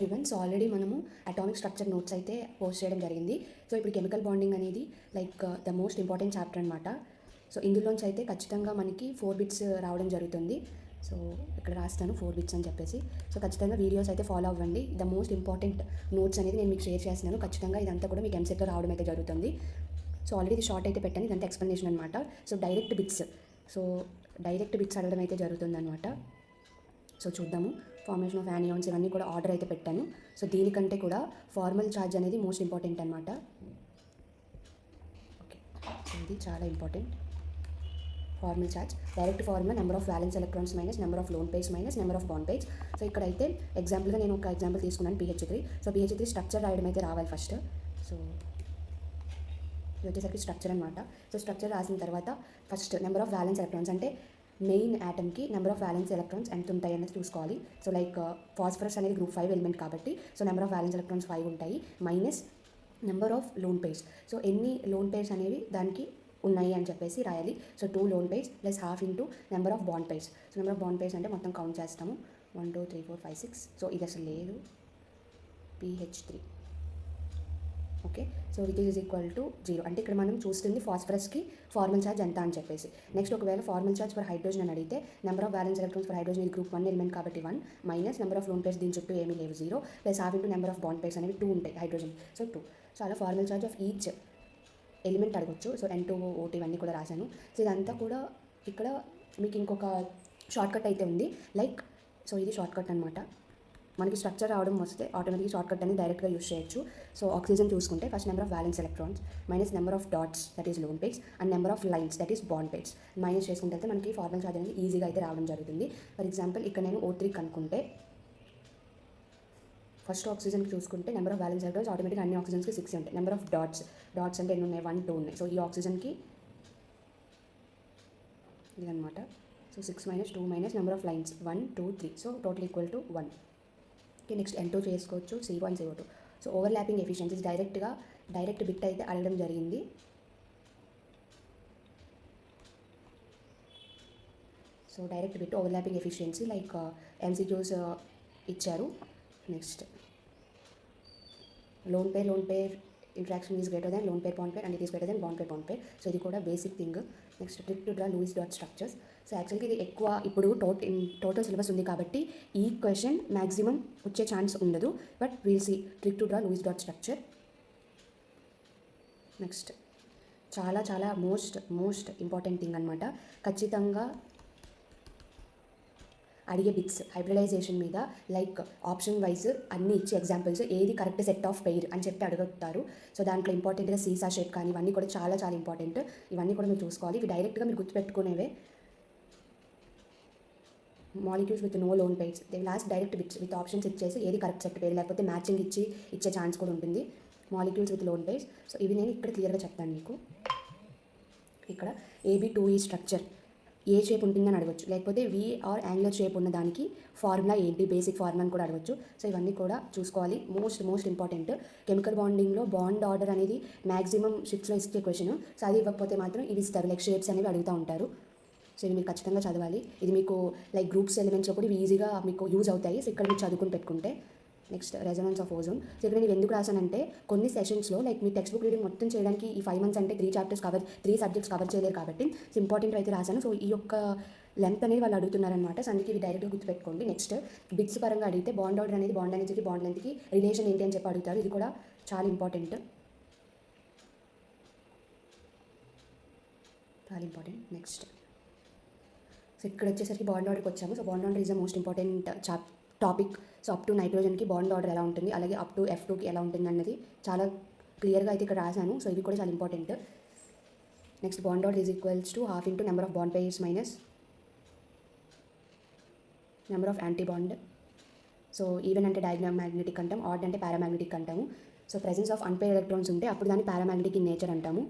Everyone. So already మనము atomic structure notes అయితే post చేయడం జరిగింది. సో ఇప్పుడు కెమికల్ బాండింగ్ అనేది like the most important chapter అనమాట. సో ఇందులోంచి అయితే ఖచ్చితంగా మనకి 4 బిట్స్ రావడం జరుగుతుంది. సో ఇక్కడ రాస్తాను 4 బిట్స్ అని చెప్పేసి. సో ఖచ్చితంగా వీడియోస్ అయితే ఫాలో అవ్వండి. ద మోస్ట్ ఇంపార్టెంట్ నోట్స్ అనేది నేను మీకు షేర్ చేస్తున్నాను. ఖచ్చితంగా ఇదంతా కూడా మీకు ఎంసెట్లో రావడం అయితే జరుగుతుంది. సో ఆల్రెడీ ఇది షార్ట్ అయితే పెట్టాను, ఇదంతా ఎక్స్ప్లెనేషన్ అనమాట. సో డైరెక్ట్ బిట్స్ అడగడం అయితే జరుగుతుంది అనమాట. సో చూద్దాము. ఫార్మేషన్ ఆఫ్ యానియాన్స్ ఇవన్నీ కూడా ఆర్డర్ అయితే పెట్టాను. సో దీనికంటే కూడా ఫార్మల్ ఛార్జ్ అనేది మోస్ట్ ఇంపార్టెంట్ అనమాట. ఓకే, సో ఇది చాలా important. Formal charge, direct formula number of valence electrons minus number of lone pairs minus number of bond pairs. So ఇక్కడైతే ఎగ్జాంపుల్గా నేను ఒక ఎగ్జాంపుల్ తీసుకున్నాను PH3. సో PH3 స్ట్రక్చర్ రాయడం అయితే రావాలి ఫస్ట్. సో ఇది వచ్చేసరికి స్ట్రక్చర్ అనమాట. సో స్ట్రక్చర్ రాసిన తర్వాత first number of valence electrons అంటే మెయిన్ యాటమ్కి నెంబర్ ఆఫ్ వ్యాలెన్స్ ఎలక్ట్రాన్స్ ఎంత ఉంటాయి అనేది చూసుకోవాలి. సో లైక్ ఫాస్ఫరస్ అనేది గ్రూప్ 5 ఎలిమెంట్ కాబట్టి so number of valence electrons 5 ఉంటాయి minus number of lone pairs. So ఎన్ని లోన్ పేర్స్ అనేవి దానికి ఉన్నాయి అని చెప్పేసి రాయాలి. So 2 lone pairs plus half into number of bond pairs. So number of bond pairs అంటే మొత్తం కౌంట్ చేస్తాము 1 2 3 4 5 6. సో ఇది అసలు లేదు, PH3. Okay, so which is equal to 0. అంటే ఇక్కడ మనం చూస్తుంది ఫాస్ఫరస్కి ఫార్మల్ ఛార్జ్ ఎంత అని చెప్పేసి. నెక్స్ట్ ఒకవేళ ఫార్మల్ ఛార్జ్ ఫర్ హైడ్రోజన్ అని అడిగితే number of valence electrons for hydrogen ఇది గ్రూప్ 1 ఎలిమెంట్ కాబట్టి 1 minus number of lone pairs దీని చుట్టూ ఏమీ లేవు 0 plus half into number of bond pairs అనేవి 2 ఉంటాయి హైడ్రోజన్. సో 2. సో అలా formal charge of each element అడగొచ్చు. సో N2 OT ఇవన్నీ కూడా రాశాను. సో ఇదంతా కూడా ఇక్కడ మీకు ఇంకొక షార్ట్కట్ అయితే ఉంది లైక్. సో ఇది షార్ట్కట్ అనమాట. మనకి స్ట్రక్చర్ రావడం వస్తే ఆటోమేటిక్గా షార్ట్కట్ అనేది డైరెక్ట్గా యూస్ చేయొచ్చు. సో ఆక్సిజన్ చూసుకుంటే first number of valence electrons minus number of dots that is loan pairs and number of lines that is bond pairs minus చేసుకుంటే అయితే మనకి ఫార్మల్ ఛార్జ్ అనేది ఈజీగా అయితే రావడం జరుగుతుంది. ఫర్ ఎగ్జాంపుల్ ఇక్కడ నేను O3 కనుక్కుంటే ఫస్ట్ ఆక్సిజన్కి చూసుకుంటే నెంబర్ ఆఫ్ వ్యాలెన్స్ ఎలక్ట్రాన్స్ ఆటోమేటిక్గా అన్ని ఆక్సిజన్స్కి 6 ఉంటాయి. నెంబర్ ఆఫ్ డాట్స్ అంటే ఎన్ని ఉన్నాయి, 1 2 ఉన్నాయి. సో ఈ ఆక్సిజన్కి ఇదనమాట. So 6 minus 2 minus number of lines 1 2 3. So total equal to 1. Okay, next N2 చేసుకోవచ్చు, CO1 CO2. So overlapping efficiencies direct bit అయితే అడగడం జరిగింది. So direct bit overlapping efficiency like MCQs ఇచ్చారు. Next lone pair interaction is greater than lone pair bond pair and it is greater than bond pair. So ఇది కూడా basic thing. Next trick to draw Lewis dot structures. So యాక్చువల్గా ఇది ఎక్కువ ఇప్పుడు total syllabus ఉంది కాబట్టి ఈ question maximum వచ్చే ఛాన్స్ ఉండదు, but we'll see trick to draw Lewis dot structure. Next చాలా మోస్ట్ ఇంపార్టెంట్ థింగ్ అనమాట. ఖచ్చితంగా అడిగే బిట్స్ హైబ్రిడైజేషన్ మీద లైక్ ఆప్షన్ వైజ్ అన్ని ఇచ్చి ఎగ్జాంపుల్స్ ఏది కరెక్ట్ సెట్ ఆఫ్ పెయిర్ అని చెప్పి అడుగుతారు. సో దాంట్లో ఇంపార్టెంట్గా సీసా షేప్ కానీ ఇవన్నీ కూడా చాలా ఇంపార్టెంట్. ఇవన్నీ కూడా మీరు చూసుకోవాలి. ఇవి డైరెక్ట్గా మీరు గుర్తుపెట్టుకునేవే. Molecules with no lone pairs the last direct bits with options ఇచ్చేసి ఏది కరెక్ట్ సెట్ పేరు లేకపోతే మ్యాచింగ్ ఇచ్చే ఛాన్స్ కూడా ఉంటుంది. Molecules with loan pairs. So ఇవి నేను ఇక్కడ క్లియర్గా చెప్తాను మీకు. ఇక్కడ AB2E స్ట్రక్చర్ ఏ షేప్ ఉంటుందని అడగచ్చు, లేకపోతే V ఆర్ యాంగులర్ షేప్ ఉన్న దానికి ఫార్ములా ఏంటి, బేసిక్ ఫార్ములా అని కూడా అడగచ్చు. సో ఇవన్నీ కూడా చూసుకోవాలి. మోస్ట్ ఇంపార్టెంట్ కెమికల్ బాండింగ్లో బాండ్ ఆర్డర్ అనేది మ్యాక్సిమం షిఫ్ట్స్లో ఇచ్చే క్వశ్చన్. సో అది ఇవ్వకపోతే మాత్రం ఇవి ఇస్తారు, లైక్ షేప్స్ అనేవి అడుగుతూ ఉంటారు. సో ఇది మీరు ఖచ్చితంగా చదవాలి. ఇది మీకు లైక్ గ్రూప్స్ ఎలిమెంట్స్లో కూడా ఇవి ఈజీగా మీకు యూజ్ అవుతాయి. సో ఇక్కడ మీరు చదువుకుని పెట్టుకుంటే. Next resonance of ozone. So ఇక్కడ నేను ఎందుకు రాశానంటే కొన్ని సెషన్స్లో లైక్ మీ టెక్స్ట్ బుక్ రీడింగ్ మొత్తం చేయడానికి ఈ 5 months అంటే 3 సబ్జెక్ట్స్ కవర్ చేయలేరు కాబట్టి ఇంపార్టెంట్ అయితే రాశాను. సో ఈ యొక్క లెంత్ అనేది వాళ్ళు అడుగుతున్నారనమాట. సో అందుకే ఇవి డైరెక్ట్గా గుర్తుపెట్టుకోండి. నెక్స్ట్ బిట్స్ పరంగా అడిగితే బాండ్ ఆర్డర్ అనేది బాండ్ ఎనర్జీకి బాండ్ లెంత్కి రిలేషన్ ఏంటి అని చెప్పి అడుగుతారు. ఇది కూడా చాలా ఇంపార్టెంట్. నెక్స్ట్ సో ఇక్కడ వచ్చేసరికి బాండ్ ఆర్డర్కి వచ్చాము. So bond order is the most important topic. So up to నైట్రోజన్కి బాండ్ ఆర్డర్ ఎలా ఉంటుంది, అలాగే అప్ టు F2కి ఎలా ఉంటుంది అన్నది చాలా క్లియర్గా అయితే ఇక్కడ రాశాను. సో ఇది కూడా చాలా important. Next bond order is equals to half into number of bond pairs minus number of anti bond. So even అంటే డయాగ్మాగ్నెటిక్ అంటాం, ఆడ్ అంటే పారామాగ్నెటిక్ అంటాము. So presence of unpaired electrons ఉంటే అప్పుడు దాన్ని పారామాగ్నెటిక్ ఇన్ నేచర్ అంటాము.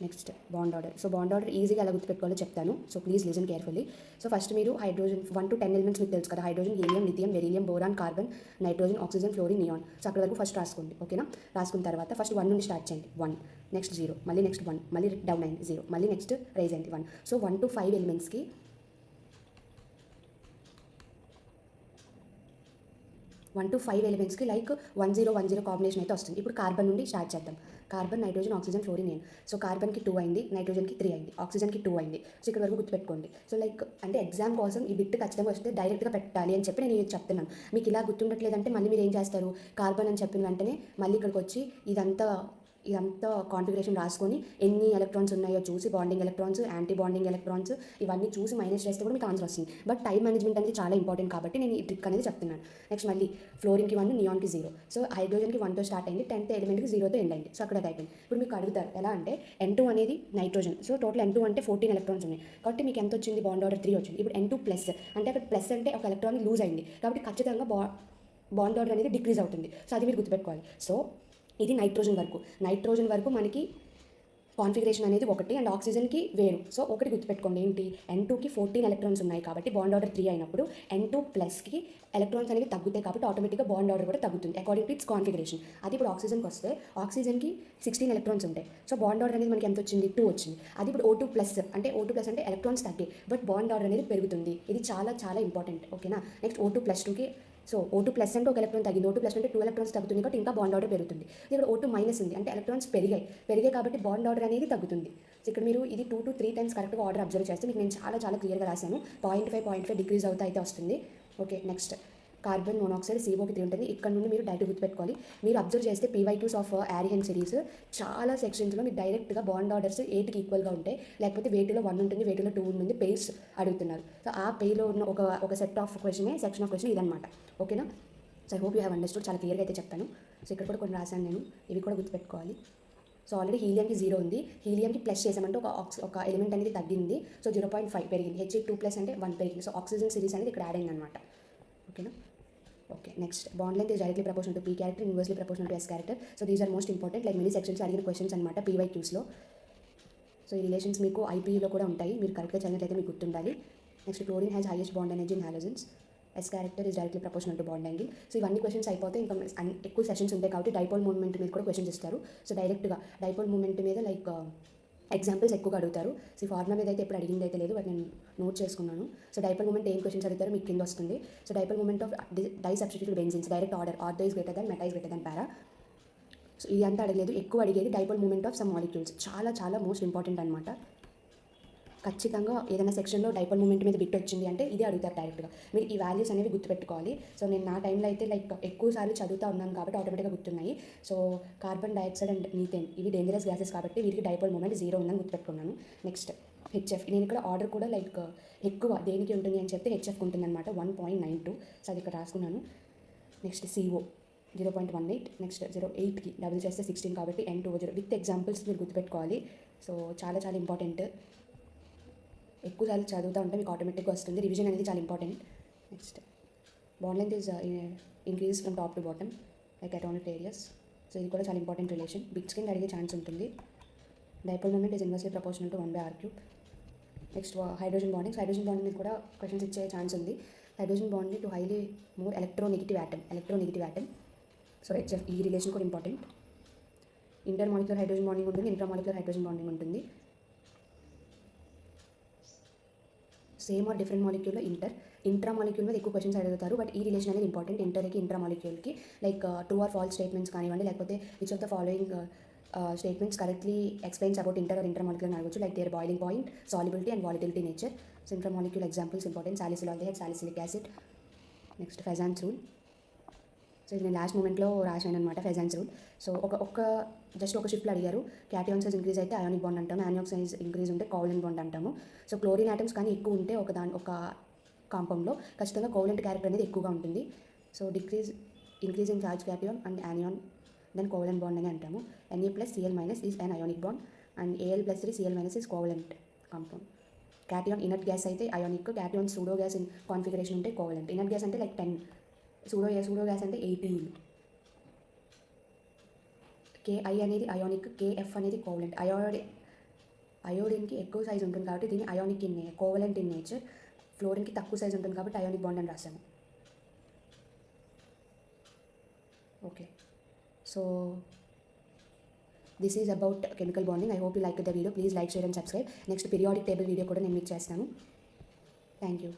Next bond order. So bond order ఈజీగా ఎలా గుర్తుపెట్టుకోవాలో చెప్తాను. So please listen carefully. So first మీరు హైడ్రోజన్ 1 to 10 ఎలిమెంట్స్ మీకు తెలుసు కదా. Hydrogen, helium, lithium, beryllium, boron, carbon, nitrogen, oxygen, fluorine, neon. So అక్కడ వరకు ఫస్ట్ రాసుకోండి, ఓకేనా. రాసుకున్న తర్వాత ఫస్ట్ 1 నుండి స్టార్ట్ చేయండి. 1 నెక్స్ట్ 0 మళ్ళీ నెక్స్ట్ 1 మళ్ళీ డౌన్ అయింది 0 మళ్ళీ నెక్స్ట్ రైజ్ అయింది 1. సో 1 to 5 ఎలిమెంట్స్కి 1 to 5 ఎలిమెంట్స్కి లైక్ 1010 కాంబినేషన్ అయితే వస్తుంది. ఇప్పుడు కార్బన్ నుండి స్టార్ట్ చేద్దాం. కార్బన్, నైట్రోజన్, ఆక్సిజన్, ఫ్లోరిన్ నేను. సో కార్బన్కి 2 అయింది, నైట్రోజన్కి 3 అయింది, ఆక్సిజన్కి 2 అయింది. సో ఇక్కడ వరకు గుర్తుపెట్టుకోండి. సో లైక్ అంటే ఎగ్జామ్ కోసం ఈ బిట్ ఖచ్చితంగా వస్తే డైరెక్ట్గా పెట్టాలి అని చెప్పి నేను ఇది చెప్తున్నాను. మీకు ఇలా గుర్తుండట్లేదంటే మళ్ళీ మీరు ఏం చేస్తారు, కార్బన్ అని చెప్పిన వెంటనే మళ్ళీ ఇక్కడికి వచ్చి ఇదంతా కాన్ఫిగరేషన్ రాసుకొని ఎన్ని ఎలక్ట్రాన్స్ ఉన్నాయో చూసి bonding electrons, anti bonding electrons ఇవన్నీ చూసి మైనస్ చేస్తే కూడా మీకు ఆన్సర్ వస్తుంది. బట్ టైం మేనేజ్మెంట్ అనేది చాలా ఇంపార్టెంట్ కాబట్టి నేను ఈ ట్రిక్ అనేది చెప్తున్నాను. నెక్స్ట్ మళ్ళీ ఫ్లోరిన్కి 1, నియాన్కి 0. సో హైడ్రోజన్కి 1తో స్టార్ట్ అయింది, 10th ఎలిమెంట్కి 0తో ఎండ్ అయింది. సో అక్కడ అది అయిపోయింది. ఇప్పుడు మీకు అడుగుతారు ఎలా అంటే N2 అనేది నైట్రోజన్. సో టోటల్ N2 అంటే 14 ఎలక్ట్రాన్స్ ఉన్నాయి కాబట్టి మీకు ఎంత వచ్చింది, బాండ్ ఆర్డర్ 3 వచ్చింది. ఇప్పుడు N2 ప్లస్ అంటే అక్కడ ప్లస్ అంటే ఒక ఎలక్ట్రాన్ లూజ్ అయింది కాబట్టి ఖచ్చితంగా బాండ్ ఆర్డర్ అనేది డిక్రీజ్ అవుతుంది. సో అది మీరు గుర్తుపెట్టుకోవాలి. సో ఇది నైట్రోజన్ వరకు మనకి కాన్ఫిగరేషన్ అనేది ఒకటి అండ్ ఆక్సిజన్కి వేరు. సో ఒకటి గుర్తుపెట్టుకోండి ఏంటి, N2కి 14 ఎలక్ట్రాన్స్ ఉన్నాయి కాబట్టి బాండ్ ఆర్డర్ 3 అయినప్పుడు N2 ప్లస్కి ఎలక్ట్రాన్స్ అనేవి తగ్గుతాయి కాబట్టి ఆటోమేటిక్గా బాండ్ ఆర్డర్ కూడా తగ్గుతుంది అకార్డింగ్ టు ఇట్స్ కాన్ఫిగరేషన్. అది ఇప్పుడు ఆక్సిజన్కి వస్తే ఆక్సిజన్కి 16 ఎలక్ట్రాన్స్ ఉంటాయి. సో బాండ్ ఆర్డర్ అనేది మనకి ఎంత వచ్చింది, 2 వచ్చింది. అది ఇప్పుడు O2 ప్లస్ అంటే ఎలక్ట్రాన్స్ తగ్గాయి బట్ బాండ్ ఆర్డర్ అనేది పెరుగుతుంది. ఇది చాలా చాలా ఇంపార్టెంట్. ఓకేనా. నెక్స్ట్ O2 ప్లస్ 2కి సో O2 ప్లస్ అంటే ఒక ఎలక్ట్రాన్ తగ్గింది, O2 ప్లస్ అంటే 2 ఎలక్ట్రాన్స్ తగ్గుతుంది కాబట్టి ఇంకా బాండ్ ఆర్డర్ పెరుగుతుంది. ఇక్కడ O2 మైనస్ ఉంది అంటే ఎలక్ట్రాన్స్ పెరిగాయి కాబట్టి బాండ్ ఆర్డర్ అనేది తగ్గుతుంది. సో ఇక్కడ మీరు ఇది 2 to 3 టైమ్స్ కరెక్ట్గా ఆర్డర్ అబ్జర్వ్ చేస్తే మీకు నేను చాలా చాలా క్లియర్గా రాశాను. 0.5 డిగ్రీస్ అయితే వస్తుంది. Okay. Next carbon monoxide CO3 ఉంటుంది. ఇక్కడ నుండి మీరు డైరెక్ట్ గుర్తుపెట్టుకోవాలి. మీరు అబ్జర్వ్ చేస్తే PYQs ఆఫ్ ఆరిహన్ సిరీస్ చాలా సెక్షన్స్లో మీరు డైరెక్ట్గా బాండ్ ఆర్డర్స్ 8కి ఈక్వల్గా ఉంటాయి, లేకపోతే వేటిలో 1 ఉంటుంది, వేటిలో 2 ఉంటుంది, పెయిర్స్ అడుగుతున్నారు. సో ఆ పెయిర్లో ఉన్న ఒక set of section of question ఇదనమాట. ఓకేనా. So I hope you have understood. చాలా క్లియర్గా అయితే చెప్పాను. సో ఇక్కడ కూడా కొన్ని రాశాను నేను, ఇవి కూడా గుర్తుపెట్టుకోవాలి. సో ఆల్రెడీ హీలియంకి 0 ఉంది, హీలియంకి ప్లస్ చేసామంటే ఒక ఎలిమెంట్ అనేది తగ్గింది. సో 0.5 పెరిగింది, He2+ అంటే 1 పెరిగింది. సో ఆక్సిజన్ సిరీస్ అనేది ఇక్కడ యాడ్ అయింది అనమాట. ఓకేనా. Okay. Next bond length is directly proportional to P character, inversely proportional to S character. So these are most important, like many sections అడిగిన క్వశ్చన్స్ అనమాట PYQsలో. సో ఈ రిలేషన్స్ మీకు IPలో కూడా ఉంటాయి, మీరు కరెక్ట్గా చదివినట్లయితే మీకు గుర్తుండాలి. Next chlorine has highest bond energy in halogens, S character is directly proportional to bond angle. So ఇవన్నీ క్వశ్చన్స్ అయిపోతే ఇంకా ఎక్కువ సెషన్స్ ఉంటాయి కాబట్టి డైపోల్ మూవ్మెంట్ మీద కూడా క్వశ్చన్స్ ఇస్తారు. సో డైరెక్ట్గా డైపోల్ మూవ్మెంట్ మీద లైక్ ఎగ్జాంపుల్స్ ఎక్కువగా అడుగుతారు. సో ఫార్ములా మీద అయితే ఎప్పుడు అడిగింది అయితే లేదు, బట్ నేను నోట్ చేసుకున్నాను. సో డైపోల్ మూమెంట్ ఏం క్వశ్చన్స్ అడుగుతారో మీకు కింద వస్తుంది. So dipole moment of disubstituted benzenes direct order, ortho is greater than, meta is greater than para. So ఇది అంతా అడగలేదు, ఎక్కువ అడిగేది dipole moment of some molecules. చాలా చాలా మోస్ట్ ఇంపార్టెంట్ అనమాట. ఖచ్చితంగా ఏదైనా సెక్షన్లో డైపోల్ మూమెంట్ మీద బిట్ వచ్చింది అంటే ఇది అడుగుతారు డైరెక్ట్గా. మీరు ఈ వాల్యూస్ అనేవి గుర్తుపెట్టుకోవాలి. సో నేను నా టైంలో అయితే లైక్ ఎక్కువసార్లు చదువుతూ ఉన్నాను కాబట్టి ఆటోమేటిక్గా గుర్తున్నాయి. So carbon dioxide and methane ఇవి డేంజరస్ గ్యాసెస్ కాబట్టి వీరికి డైపోల్ మూమెంట్ 0 ఉందని గుర్తుపెట్టుకున్నాను. నెక్స్ట్ HF, నేను ఇక్కడ ఆర్డర్ కూడా లైక్ ఎక్కువ దేనికి ఉంటుంది అని చెప్తే HFకి ఉంటుంది అనమాట, 1.92. సో అది ఇక్కడ రాసుకున్నాను. Next CO 0.18. నెక్స్ట్ 0.8కి డబుల్ చేస్తే 16 కాబట్టి N2O0 విత్ ఎగ్జాంపుల్స్ మీరు గుర్తుపెట్టుకోవాలి. సో చాలా చాలా ఇంపార్టెంట్, ఎక్కువసార్లు చదువుతూ ఉంటే మీకు ఆటోమేటిక్గా వస్తుంది. రివిజన్ అనేది చాలా important. Next bond length is increase from top to bottom like atomic areas. So ఇది కూడా చాలా ఇంపార్టెంట్ రిలేషన్, బిట్స్ కింద అడిగే ఛాన్స్ ఉంటుంది. Dipole moment is inversely proportional to 1/r3. Next hydrogen bonding మీద కూడా క్వశ్చన్స్ ఇచ్చే ఛాన్స్ ఉంది. Hydrogen bonding to highly more electronegative atom. So HF ఈ రిలేషన్ కూడా important. Intermolecular hydrogen bonding ఉంటుంది, ఇంట్రా మాలిక్యులర్ హైడ్రోజన్ బాండింగ్ ఉంటుంది. Same or different మాలిక్యూల్లో intra molecule మీద ఎక్కువ క్వశ్చన్స్ అడుగుతారు, బట్ ఈ రిలేషన్ అనేది ఇంపార్టెంట్. ఇంటర్కి ఇంట్రా మాలిక్యూల్కి like true or false statements కానివ్వండి, లేకపోతే which of the following statements correctly explains about inter or intra molecule అడగవచ్చు, like their boiling point, solubility and volatility nature. So intra molecule examples important, salicylaldehyde, salicylic acid. Next Fajans rule. So ఇది నేను last మూమెంట్లో రాశాను అనమాట, ఫెజాన్స్ rule. So just ఒక షిఫ్ట్లో అడిగారు. Cation size increase అయితే అయానిక్ బాండ్ అంటాము, యానియాక్ సైజ్ ఇంక్రీజ్ ఉంటే కోవలెంట్ బాండ్ అంటాము. సో క్లోరిన్ ఆటమ్స్ కానీ ఎక్కువ ఉంటే ఒక కాంపౌండ్లో ఖచ్చితంగా కోవలెంట్ క్యారెక్టర్ అనేది ఎక్కువగా ఉంటుంది. So increase in charge cation and anion then covalent bond అని అంటాము. Na+Cl- is an ionic bond and Al+3Cl- is covalent compound. Cation inert gas అయితే ionic, cation pseudo gas in configuration ఉంటే covalent. Inert gas అంటే like 10, pseudo gas అంటే 18. Ki అనేది ionic, Kf అనేది covalent. అయోడిన్కి ఎక్కువ సైజ్ ఉంటుంది కాబట్టి దీన్ని అయానిక్ కోవలెంట్ ఇన్ నేచర్. ఫ్లోరిన్కి తక్కువ సైజ్ ఉంటుంది కాబట్టి అయానిక్ బాండ్ అని రాసాము. Okay. So this is about chemical bonding. I hope you like the video. Please like, share and subscribe. Next periodic table video కూడా నేను మీకు చేస్తాను. Thank you.